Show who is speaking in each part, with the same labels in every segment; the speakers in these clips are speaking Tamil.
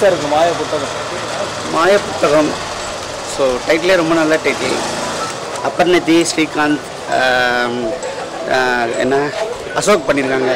Speaker 1: சார் இருக்கு மாய புத்தகம்.
Speaker 2: மாய புத்தகம். ஸோ டைட்டிலே ரொம்ப நல்ல டைட்டில். அப்பர்நிதி, ஸ்ரீகாந்த், என்ன அசோக் பண்ணியிருக்காங்க.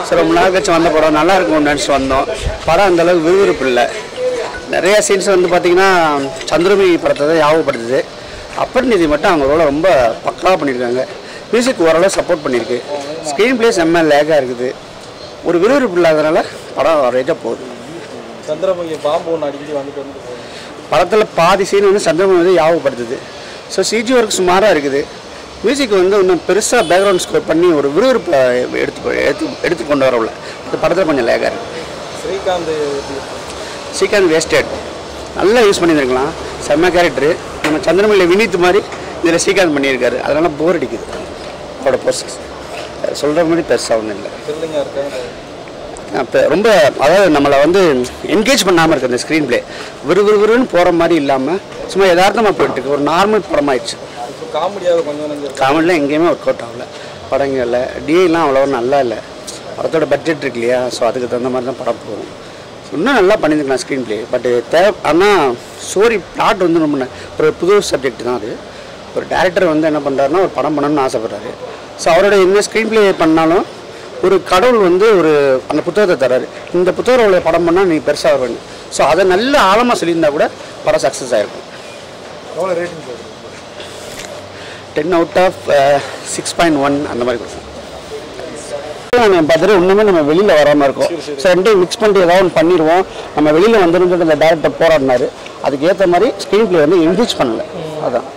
Speaker 2: ஸோ ரொம்ப நாள் கழிச்சு வந்த படம் நல்லா இருக்கும்னு நினச்சிட்டு வந்தோம். படம் அந்தளவுக்கு விறுவிறுப்பு இல்லை. நிறையா சீன்ஸ் வந்து பார்த்திங்கன்னா சந்திரமுகி படத்தை தான் ஞாபகப்படுத்துது. அப்பர்நிதி மட்டும் அவங்களோட ரொம்ப பக்காவாக பண்ணியிருக்காங்க. மியூசிக் ஓரளவு சப்போர்ட் பண்ணியிருக்கு. ஸ்க்ரீன் பிளே செம்ம லேக்காக இருக்குது. ஒரு விறுவிறுப்பு இல்லாதனால படம் ரேட்டாக போகுது.
Speaker 1: சந்திரமுகி பாம்பு ஒன்று அடிக்கடி வந்துட்டு
Speaker 2: படத்தில் பாதி சீன் வந்து சந்திரமுகி வந்து ஞாபகப்படுத்துது. ஸோ சிஜி ஒர்க் சுமாராக இருக்குது. மியூசிக் வந்து இன்னும் பெருசாக பேக்ரவுண்ட் ஸ்கோர் பண்ணி ஒரு விறுவிறுப்பை எடுத்து கொண்டு வரவில்லை. இந்த படத்தில் கொஞ்சம் லேக்காக இருக்குது. ஸ்ரீகாந்த் வேஸ்டட் நல்லா யூஸ் பண்ணியிருக்கலாம். செம்ம கேரக்டரு. நம்ம சந்திரமுகியில் வினீத் மாதிரி இதில் ஸ்ரீகாந்த் பண்ணியிருக்காரு. அதனால் போர் அடிக்குது அவரோட போஸ்டர்ஸ். சொல்கிற மாதிரி பெருசாக ஒன்றும் இல்லை. இப்போ ரொம்ப அதாவது நம்மளை வந்து என்கேஜ் பண்ணாமல் இருக்குது அந்த ஸ்க்ரீன் பிளே. விறுவிறுன்னு போகிற மாதிரி இல்லாமல் சும்மா யதார்த்தமாக போயிட்டுருக்கு. ஒரு நார்மல் படம் ஆயிடுச்சு. காமெடிலாம் எங்கேயுமே ஒர்க் அவுட் ஆகலை. படங்களில் டிஐலாம் அவ்வளோ நல்லா இல்லை. படத்தோட பட்ஜெட் இருக்கு இல்லையா? ஸோ அதுக்கு தகுந்த மாதிரி தான் படம் போகும். இன்னும் நல்லா பண்ணியிருக்கலாம் ஸ்க்ரீன் பிளே. பட் ஆனால் ஸ்டோரி பிளாட் வந்து ரொம்ப ஒரு புது சப்ஜெக்ட் தான் அது. ஒரு டேரக்டர் வந்து என்ன பண்ணுறாருன்னா ஒரு படம் பண்ணணும்னு ஆசைப்படுறாரு. ஸோ அவரோட என்ன ஸ்க்ரீன் பிளே பண்ணாலும் ஒரு கடவுள் வந்து ஒரு அந்த புத்தகத்தை தர்றாரு. இந்த புத்தகங்களை படம் பண்ணால் நீ பெருசாக வருவேன்னு. ஸோ அதை நல்ல ஆழமாக சொல்லியிருந்தா கூட படம் சக்ஸஸ் ஆகிருக்கும். 10/6.1 அந்த மாதிரி கொடுக்கும். நம்ம பார்த்துட்டு இன்னுமே நம்ம வெளியில் வராமல் இருக்கோம். ஸோ ரெண்டையும் மிக்ஸ் பண்ணிட்டு ஏதாவது ஒன்று பண்ணிடுவோம். நம்ம வெளியில் வந்துருந்துட்டு அந்த டேரக்டர் போராடினாரு. அதுக்கு ஏற்ற மாதிரி ஸ்க்ரீன் பிளே வந்து என்கேஜ் பண்ணலை. அதான்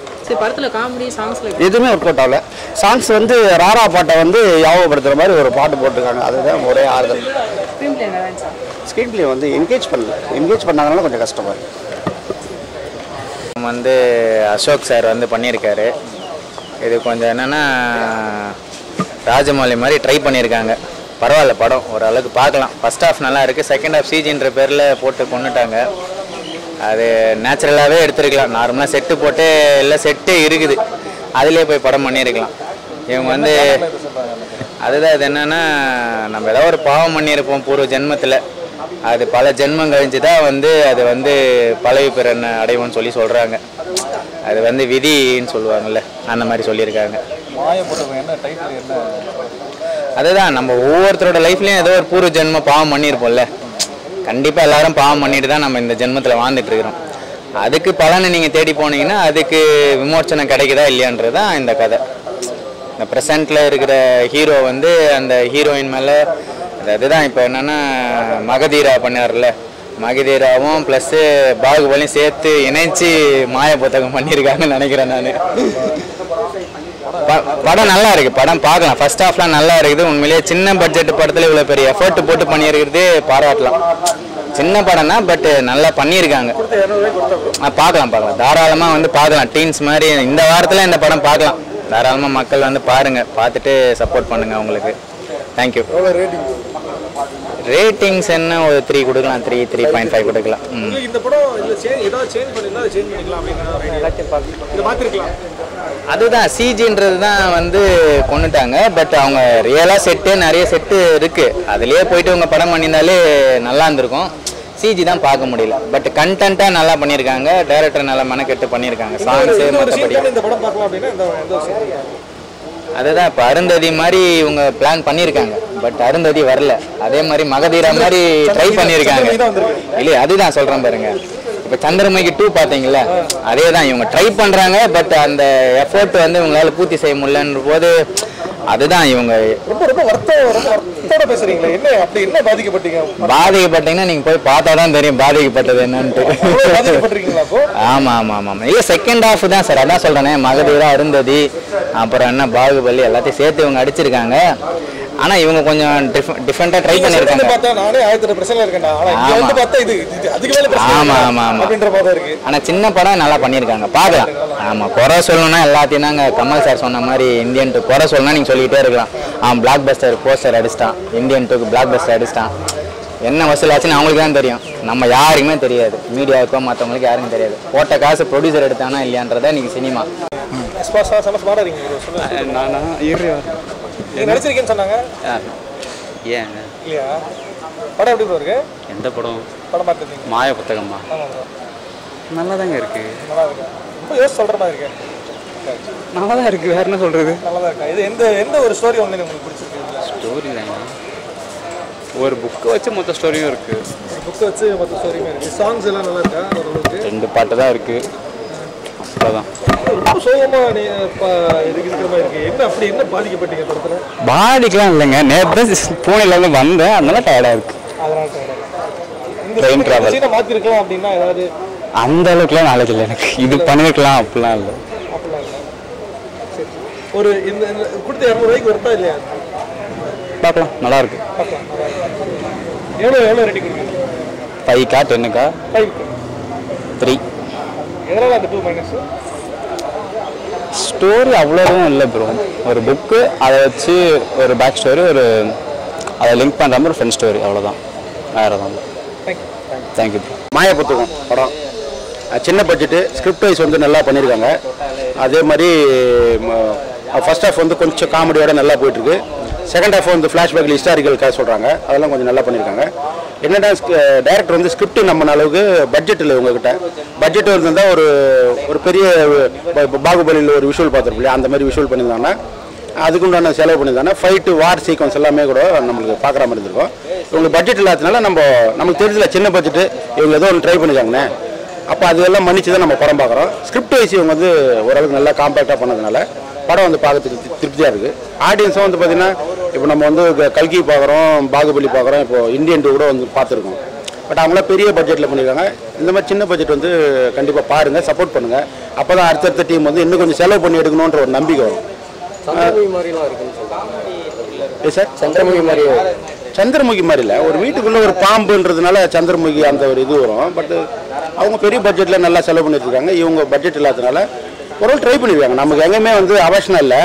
Speaker 2: எதுவுமே ஒர்க் அவுட் ஆகல. சாங்ஸ் வந்து ராரா பாட்டை வந்து ஞாபகப்படுத்துகிற மாதிரி ஒரு பாட்டு போட்டிருக்காங்க. அதுதான் ஒரே ஆறுதல். ஸ்க்ரீன் பிளே வந்து என்கேஜ் பண்ணல. என்கேஜ் பண்ணாதனால கொஞ்சம் கஷ்டமாக இருக்குது.
Speaker 3: வந்து அசோக் சார் வந்து பண்ணியிருக்காரு. இது கொஞ்சம் என்னென்னா ராஜமௌலி மாதிரி ட்ரை பண்ணியிருக்காங்க. பரவாயில்ல, படம் ஓரளவுக்கு பார்க்கலாம். ஃபஸ்ட் ஹாஃப் நல்லா இருக்குது. செகண்ட் ஹாஃப் சிஜின்ற பேரில் போட்டு கொண்டுட்டாங்க. அது நேச்சுரலாகவே எடுத்துருக்கலாம். நார்மலாக செட்டு போட்டு இல்லை செட்டு இருக்குது, அதிலே போய் படம் பண்ணியிருக்கலாம். இவங்க வந்து அதுதான் இது என்னென்னா நம்ம ஏதாவது ஒரு பாவம் பண்ணியிருப்போம் பூர்வ ஜென்மத்தில். அது பல ஜென்மம் கழிஞ்சு தான் வந்து அது வந்து பழவி பிறன் அடைவோன்னு சொல்கிறாங்க. அது வந்து விதின்னு சொல்லுவாங்கள்ல, அந்த மாதிரி சொல்லியிருக்காங்க. அதுதான் நம்ம ஒவ்வொருத்தரோட லைஃப்லேயும் ஏதோ ஒரு பூர்வ ஜென்மம் பாவம் பண்ணியிருப்போம்ல. கண்டிப்பாக எல்லாரும் பாவம் பண்ணிட்டு தான் நம்ம இந்த ஜென்மத்தில் வாழ்ந்துட்டு இருக்கிறோம். அதுக்கு பலனை நீங்கள் தேடி போனீங்கன்னா அதுக்கு விமோச்சனம் கிடைக்குதா இல்லையான்றது தான் இந்த கதை. இந்த ப்ரெசண்ட்டில் இருக்கிற ஹீரோ வந்து அந்த ஹீரோயின் மேலே அதுதான் இப்போ என்னென்னா மகதீரா பண்ணார்ல, மகதீராவும் ப்ளஸ்ஸு பாகுபலியும் சேர்த்து இணைச்சி மாய புத்தகம் பண்ணியிருக்காங்கன்னு நினைக்கிறேன் நான். படம் நல்லா இருக்குது. படம் பார்க்கலாம். ஃபர்ஸ்ட் ஹாஃப்லாம் நல்லா இருக்குது. உண்மையிலேயே சின்ன பட்ஜெட் படத்தில் இவ்வளோ பெரிய எஃபர்ட் போட்டு பண்ணியிருக்கிறது பாராட்டலாம். சின்ன படம் தான், பட் நல்லா பண்ணியிருக்காங்க. பார்க்கலாம் தாராளமாக வந்து பார்க்கலாம். டீன்ஸ் மாதிரி இந்த வாரத்தில் இந்த படம் பார்க்கலாம். தாராளமாக மக்கள் வந்து பாருங்கள், பார்த்துட்டு சப்போர்ட் பண்ணுங்கள் அவங்களுக்கு. தேங்க்யூ. ரேட்டிங்ஸ் என்ன ஒரு 3 கொடுக்கலாம். 3.5 கொடுக்கலாம். அதுதான் சிஜின்றது தான் வந்து கொண்டுட்டாங்க. பட் அவங்க ரியலாக செட்டு நிறைய செட்டு இருக்குது. அதுலேயே போயிட்டு அவங்க படம் பண்ணியிருந்தாலே நல்லா இருந்திருக்கும். சிஜி தான் பார்க்க முடியல. பட் கண்டென்ட்டாக நல்லா பண்ணியிருக்காங்க. டைரக்டர் நல்லா மெனக்கெட்டு பண்ணியிருக்காங்க. சாங்ஸு மற்றபடி அதுதான் இப்போ அருந்ததி மாதிரி இவங்க பிளான் பண்ணியிருக்காங்க. பட் அருந்ததி வரல. அதே மாதிரி மகதீரா மாதிரி ட்ரை பண்ணியிருக்காங்க. இல்லையா? அதுதான் சொல்கிறேன் பாருங்க. இப்போ சந்திரமுகி 2 பார்த்தீங்களா? அதே தான் இவங்க ட்ரை பண்ணுறாங்க. பட் அந்த எஃபோர்ட் வந்து இவங்களால பூர்த்தி செய்ய முடியலன்ற போது அதுதான் இவங்க பாதிக்கப்பட்டீங்கன்னா நீங்கள் போய் பார்த்தா தான் தெரியும் பாதிக்கப்பட்டது என்னன்ட்டு. ஆமாம் ஆமாம் ஆமாம். இல்லை செகண்ட் ஹாஃப் தான் சார். அதான் சொல்கிறேனே, மகதீரா, அருந்ததி, அப்புறம் என்ன பாகுபலி எல்லாத்தையும் சேர்த்து இவங்க அடிச்சிருக்காங்க. ஆனால் இவங்க கொஞ்சம் டிஃப்ரெண்ட்டாக ட்ரை பண்ணியிருக்காங்க. ஆமாம் ஆமாம் ஆமாம். ஆனால் சின்ன படம் நல்லா பண்ணியிருக்காங்க, பார்க்கலாம். ஆமாம், குறை சொல்லணும்னா எல்லாத்தையும் தாங்க கமல் சார் சொன்ன மாதிரி இந்தியன் 2 குறை சொல்லணும்னா நீங்கள் சொல்லிக்கிட்டே இருக்கலாம். அவன் பிளாக் பஸ்டர் போஸ்டர் அடிச்சிட்டான். இந்தியன் 2க்கு பிளாக் பஸ்டர் அடிச்சிட்டான். என்ன வசூல் ஆச்சுன்னு அவங்களுக்கு தான் தெரியும். நம்ம யாருக்குமே தெரியாது. மீடியாவுக்கோ மற்றவங்களுக்கு யாருக்கும் தெரியாது. போட்ட காசு ப்ரொடியூசர் எடுத்தானா இல்லையான்றதான் இன்றைக்கி சினிமா.
Speaker 1: நடிச்சிருக்கேன்னு சொன்னாங்க.
Speaker 4: ஏன்
Speaker 1: இல்லையா? படம் எப்படி இருக்கு?
Speaker 4: எந்த படம்?
Speaker 1: படம் பார்த்துருக்கீங்க?
Speaker 3: மாய புத்தகமா?
Speaker 1: ஆமாம் ப்ரோ.
Speaker 3: நல்லா தாங்க இருக்குது.
Speaker 1: நல்லா இருக்கா? ரொம்ப யோசிச்சு சொல்கிற மாதிரி இருக்கேன்.
Speaker 3: நல்லா தான் இருக்குது, வேறு என்ன சொல்கிறது?
Speaker 1: நல்லா தான் இருக்கா? இது எந்த ஒரு ஸ்டோரி ஒன்று உங்களுக்கு பிடிச்சிருக்கு?
Speaker 3: ஸ்டோரி தாங்க, ஒரு புக்கை வச்சு மொத்த ஸ்டோரியும் இருக்குது.
Speaker 1: ஒரு புக்கை வச்சு மொத்த ஸ்டோரியுமே இருக்குது. சாங்ஸ் எல்லாம் நல்லா இருக்கா? ஓரளவுக்கு
Speaker 3: 2 பாட்டு தான் இருக்குது, அவ்வளோதான்.
Speaker 1: ரொம்ப சோகமாக இருக்கிற மாதிரி இருக்குது. என்ன பாதிக்கப்பட்டீங்க படத்தில்?
Speaker 3: பாடிக்கலாம் இல்லைங்க, நேற்று பூனேலேருந்து வந்தேன், அதனால டயர்டாக இருக்குது.
Speaker 1: அதனால்
Speaker 3: ட்ரெயின் ட்ராவல்
Speaker 1: சீனை மாற்றிருக்கலாம் அப்படின்னா ஏதாவது?
Speaker 3: அந்த அளவுக்குலாம் நாலேஜ் இல்லை எனக்கு, இது பண்ணிருக்கலாம் அப்படிலாம் இல்லை.
Speaker 1: அப்படிலாம் இல்லை. சரி, ஒரு இந்த கொடுத்த 200 ரூபாய்க்கு வருதா இல்லையா?
Speaker 3: பார்க்கலாம், நல்லா இருக்கு.
Speaker 1: பார்க்கலாம், எவ்வளோ ரெடி கொடுக்குறீங்க?
Speaker 3: 5 10
Speaker 1: 5
Speaker 3: 3.
Speaker 1: எதனால் அந்த 2 மைனஸ்?
Speaker 3: ஸ்டோரி அவ்வளோவும் இல்லை ப்ரோ, ஒரு புக்கு, அதை வச்சு ஒரு பேக் ஸ்டோரி, ஒரு அதை லிங்க் பண்ணுற மாதிரி ஒரு ஃப்ரெண்ட் ஸ்டோரி, அவ்வளோதான், வேறு தான். Thank you bro.
Speaker 2: மாய புத்தகம் படம் சின்ன பட்ஜெட்டு, ஸ்கிரிப்ட் வைஸ் வந்து நல்லா பண்ணியிருக்காங்க. அதே மாதிரி ஃபர்ஸ்ட் ஹாஃப் வந்து கொஞ்சம் காமெடியோட நல்லா போயிட்டுருக்கு. செகண்ட் ஹாஃப் வந்து ஃப்ளாஷ்பேக்கில் ஹிஸ்டாரிக்கலுக்காக சொல்கிறாங்க, அதெல்லாம் கொஞ்சம் நல்லா பண்ணியிருக்காங்க. என்னென்னா டைரக்டர் வந்து ஸ்கிரிப்ட் நம்ம அளவுக்கு பட்ஜெட் இல்லை உங்ககிட்ட. பட்ஜெட் இருந்தால் ஒரு பெரிய பாகுபலியில் ஒரு விஷுவல் பார்த்துருப்போம், அந்த மாதிரி விஷுவல் பண்ணியிருந்தாங்கன்னா அதுக்குண்டான செலவு பண்ணியிருந்தாங்கன்னா ஃபைட்டு வார் சீக்வன்ஸ் எல்லாமே கூட நம்மளுக்கு பார்க்குற மாதிரி இருந்திருக்கும். இவங்களுக்கு பட்ஜெட் இல்லாததுனால நமக்கு தெரிஞ்சல சின்ன பட்ஜெட்டு, இவங்க ஏதோ ஒன்று ட்ரை பண்ணிக்காங்கண்ணே, அப்போ அதெல்லாம் மன்னிச்சு தான் நம்ம படம் பார்க்குறோம். ஸ்கிரிப்ட் வைஸ் இவங்க வந்து ஓரளவுக்கு நல்லா காம்பேக்டாக பண்ணதுனால படம் வந்து பார்க்கறதுக்கு திருப்தியாக இருக்குது. ஆடியன்ஸும் வந்து பார்த்திங்கன்னா இப்போ நம்ம வந்து கல்கி பார்க்குறோம், பாகுபலி பார்க்குறோம், இப்போது இந்தியன் 2 கூட வந்து பார்த்துருக்கோம். பட் அவங்களாம் பெரிய பட்ஜெட்டில் பண்ணியிருக்காங்க. இந்த மாதிரி சின்ன பட்ஜெட் வந்து கண்டிப்பாக பாருங்கள், சப்போர்ட் பண்ணுங்கள். அப்போ தான் அடுத்தடுத்த டீம் வந்து இன்னும் கொஞ்சம் செலவு பண்ணி எடுக்கணுன்ற ஒரு நம்பிக்கை வரும். சார் சந்திரமுகி மாதிரி இல்லை, ஒரு வீட்டுக்குள்ளே ஒரு பாம்புன்றதுனால சந்திரமுகி அந்த ஒரு இது வரும். பட் அவங்க பெரிய பட்ஜெட்டில் நல்லா செலவு பண்ணிட்டுருக்காங்க. இவங்க பட்ஜெட் இல்லாததுனால ஒரு ட்ரை பண்ணியிருக்காங்க. நமக்கு எங்கேயுமே வந்து அவசியம் இல்லை,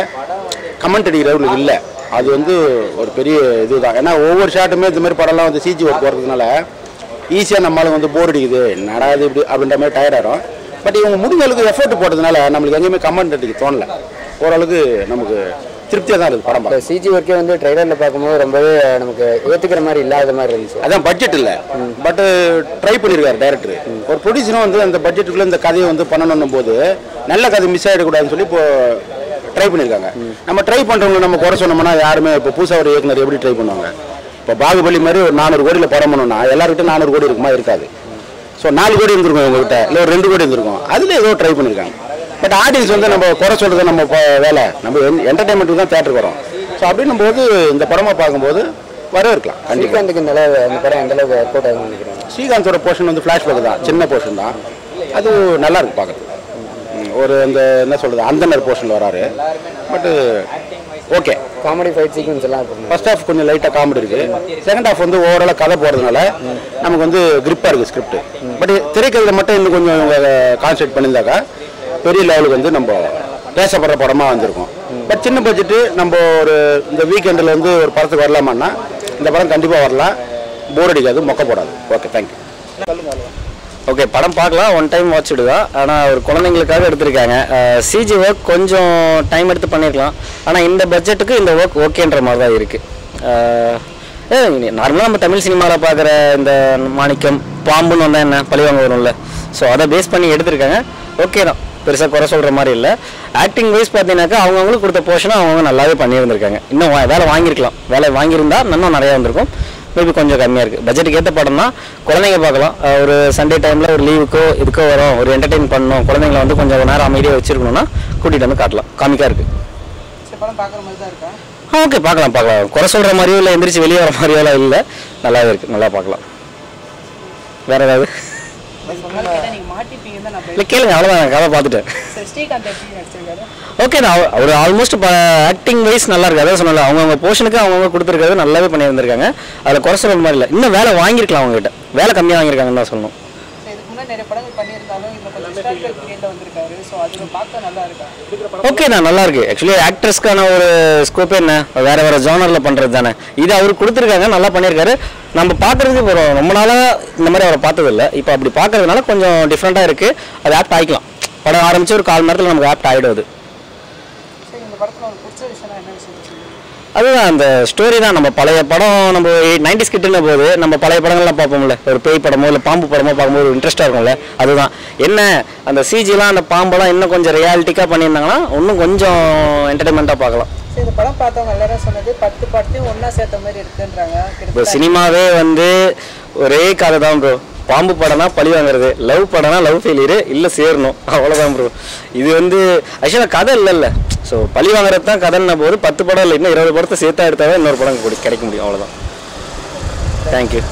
Speaker 2: கமெண்ட் அடிக்கிறவங்களுக்கு இல்லை, அது வந்து ஒரு பெரிய இதுதான். ஏன்னா ஒவ்வொரு ஷாட்டுமே இந்த மாதிரி படம்லாம் வந்து சிஜி ஒர்க் போகிறதுனால ஈஸியாக நம்மளுக்கு வந்து போர் அடிக்குது, நடாது இப்படி அப்படின்ற மாதிரி டயர்டாகிடும். பட் இவங்க முடிஞ்ச அளவுக்கு எஃபர்ட் போட்டதுனால நம்மளுக்கு எங்கேயுமே கமெண்ட் அடிக்க தோணலை, ஓரளவுக்கு நமக்கு திருப்தியாக தான் இருக்குது படம்.
Speaker 4: சிஜி ஒர்க்கே வந்து ட்ரைலரில் பார்க்கும்போது ரொம்பவே நமக்கு ஏற்றுக்கிற மாதிரி இல்லாத மாதிரி இருந்துச்சு.
Speaker 2: அதான் பட்ஜெட் இல்லை, பட்டு ட்ரை பண்ணியிருக்காரு டைரக்டர். ஒரு ப்ரொடியூசரும் வந்து அந்த பட்ஜெட்டுக்குள்ளே இந்த கதையை வந்து பண்ணணும் போது நல்ல கதை மிஸ் ஆகிடக்கூடாதுன்னு சொல்லி இப்போ ட்ரை பண்ணியிருக்காங்க. நம்ம ட்ரை பண்ணுறவங்க நம்ம குறை சொன்னோம்னா யாருமே இப்போ புதுசாக ஒரு இயக்குனர் எப்படி ட்ரை பண்ணுவாங்க? இப்போ பாகுபலி மாதிரி ஒரு 400 கோடியில் படம் பண்ணணும்னா எல்லாருக்கிட்ட 400 கோடி இருக்குமா? இருக்காது. ஸோ 4 கோடி இருந்திருக்கும் உங்ககிட்ட, இல்லை ஒரு 2 கோடி இருந்திருக்கும், அதில் ஏதோ ட்ரை பண்ணியிருக்காங்க. பட் ஆடியன்ஸ் வந்து நம்ம குறை சொல்கிறது நம்ம வேலை, நம்ம என்டர்டைன்மெண்ட்டுக்கு தான் தேட்டருக்கு வரோம். ஸோ அப்படின்னு போது இந்த படமாக பார்க்கும்போது வரவேற்கலாம்.
Speaker 4: ஸ்ரீகாந்துக்கு இந்த படம் எந்த அளவுக்கு ஒர்க் அவுட் ஆகும்னு நினைக்கிறேன்.
Speaker 2: ஸ்ரீகாந்தோட போர்ஷன் வந்து ஃப்ளாஷ்பேக் தான், சின்ன போர்ஷன் தான், அது நல்லா இருக்கு பார்க்குறது. ஒரு அந்த என்ன சொல்கிறது அந்தனர் போர்ஷனில் வராரு. பட்டு ஓகே,
Speaker 4: காமெடி ஃபைட் சீக்வன்ஸ் எல்லாம் இருக்கும்.
Speaker 2: ஃபர்ஸ்ட் ஹாஃப் கொஞ்சம் லைட்டாக காமெடி இருக்குது, செகண்ட் ஹாஃப் வந்து ஓவராலாக கதை போகிறதுனால நமக்கு வந்து கிரிப்பாக இருக்குது ஸ்கிரிப்ட். பட் திரைக்கதையில் மட்டும் இன்னும் கொஞ்சம் கான்சன்ட்ரேட் பண்ணியிருந்தாக்கா பெரிய லெவலுக்கு வந்து நம்ம பேசப்படுற படமாக வந்திருக்கும். பட் சின்ன பட்ஜெட்டு நம்ம ஒரு இந்த வீக்கெண்டில் வந்து ஒரு படத்துக்கு வரலாமான்னா இந்த படம் கண்டிப்பாக வரலாம், போர் அடிக்காது, மொக்க போடாது. Okay, thank you.
Speaker 5: ஓகே, படம் பார்க்கலாம், ஒன் டைம் வாட்ச்டு தான். ஆனால் ஒரு குழந்தைங்களுக்காக எடுத்திருக்காங்க. சிஜி ஒர்க் கொஞ்சம் டைம் எடுத்து பண்ணியிருக்கலாம், ஆனால் இந்த பட்ஜெட்டுக்கு இந்த ஒர்க் ஓகேன்ற மாதிரி தான் இருக்குது. நார்மலாக நம்ம தமிழ் சினிமாவில் பார்க்குற இந்த மாணிக்கம் பாம்புன்னு வந்தால் என்ன பழிவாங்க வரும்ல, ஸோ அதை பேஸ் பண்ணி எடுத்திருக்காங்க. ஓகே தான், பெருசாக குறை சொல்கிற மாதிரி இல்லை. ஆக்டிங் வைஸ் பார்த்தீங்கன்னாக்கா அவங்கவுங்களுக்கு கொடுத்த போர்ஷனை அவங்கவுங்க நல்லாவே பண்ணியிருந்திருக்காங்க. இன்னும் வேலை வாங்கியிருக்கலாம், வேலை வாங்கியிருந்தா இன்னும் நிறையா வந்திருக்கும். மேபி கொஞ்சம் கம்மியாக இருக்குது. பட்ஜெட்டுக்கு ஏற்ற படம் தான், குழந்தைங்க பார்க்கலாம். ஒரு சண்டே டைமில் ஒரு லீவுக்கோ இதுக்கோ வரும், ஒரு என்டர்டெயின் பண்ணணும், குழந்தைங்களை வந்து கொஞ்சம் நேரம் அமைதியாக வச்சுருக்கணும்னா கூட்டிகிட்டு வந்து காட்டலாம், காமிக்காக இருக்குது. ஓகே, பார்க்கலாம். குறை சொல்கிற மாதிரியோ இல்லை எந்திரிச்சு வெளியே வர மாதிரியோலாம் இல்லை, நல்லாவே இருக்குது, நல்லா பார்க்கலாம். வேறு ஏதாவது இல்லை கேளுங்க, அவ்வளோதான், கதை பார்த்துட்டேன். ஓகே தான், அவர் ஆல்மோஸ்ட் ஆக்டிங் வைஸ் நல்லா இருக்குது. அதான் சொன்னல, அவங்கவுங்க போர்ஷனுக்கு அவங்கவுங்க கொடுத்துருக்கிறது நல்லாவே பண்ணியிருந்திருக்காங்க. அதில் குறை சொல்கிற மாதிரி இல்லை, இன்னும் வேலை வாங்கியிருக்கலாம், அவங்ககிட்ட வேலை கம்மியாக வாங்கியிருக்காங்கன்னு தான் சொல்லணும். ஓகே தான், நல்லா இருக்கு. ஆக்சுவலி ஆக்ட்ரஸ்க்கான ஒரு ஸ்கோப்பே என்ன, வேற வேற ஜானரில் பண்ணுறது தானே, இது அவர் கொடுத்துருக்காங்க, நல்லா பண்ணியிருக்காரு. நம்ம பார்க்குறதுக்கு ஒரு ரொம்ப நாளாக இந்த மாதிரி அவரை பார்த்ததில்லை, இப்போ அப்படி பார்க்கறதுனால கொஞ்சம் டிஃப்ரெண்ட்டாக இருக்குது. அது ஆப்ட் ஆகிக்கலாம், படம் ஆரம்பித்து ஒரு 1/4 மணி நேரத்தில் நமக்கு ஆப்ட் ஆகிடுது. அதுதான் அந்த ஸ்டோரி தான். நம்ம பழைய படம் நம்ம 90s கிட்டுன போது நம்ம பழைய படங்கள்லாம் பார்ப்போம்ல, ஒரு பேய் படமோ இல்லை பாம்பு படமோ பார்க்கும்போது இன்ட்ரெஸ்ட்டாக இருக்கும்ல. அதுதான் என்ன அந்த சிஜிலாம் அந்த பாம்பெல்லாம் இன்னும் கொஞ்சம் ரியாலிட்டிக்காக பண்ணியிருந்தாங்கன்னா இன்னும் கொஞ்சம் என்டர்டைன்மெண்ட்டாக பார்க்கலாம்.
Speaker 6: இந்த படம் பார்த்தவங்க எல்லாரும் சொன்னது 10 பாட்டையும் ஒன்றா சேர்த்த மாதிரி இருக்குன்றாங்க.
Speaker 5: இப்போ சினிமாவே வந்து ஒரே கதை தான் ப்ரோ. பாம்பு படம்னா பழி வாங்குறது, லவ் படம்னா லவ் ஃபெயிலியரு இல்லை சேரணும், அவ்வளோதான் ப்ரோ. இது வந்து ஆக்சுவலாக கதை இல்லைல்ல. ஸோ பழி வாங்குறது தான் கதைன்ன போது 10 படம் இல்லை, இன்னும் 20 படத்தை சேர்த்தா எடுத்தாவே இன்னொரு படம் கிடைக்க முடியும், அவ்வளோதான். தேங்க்யூ.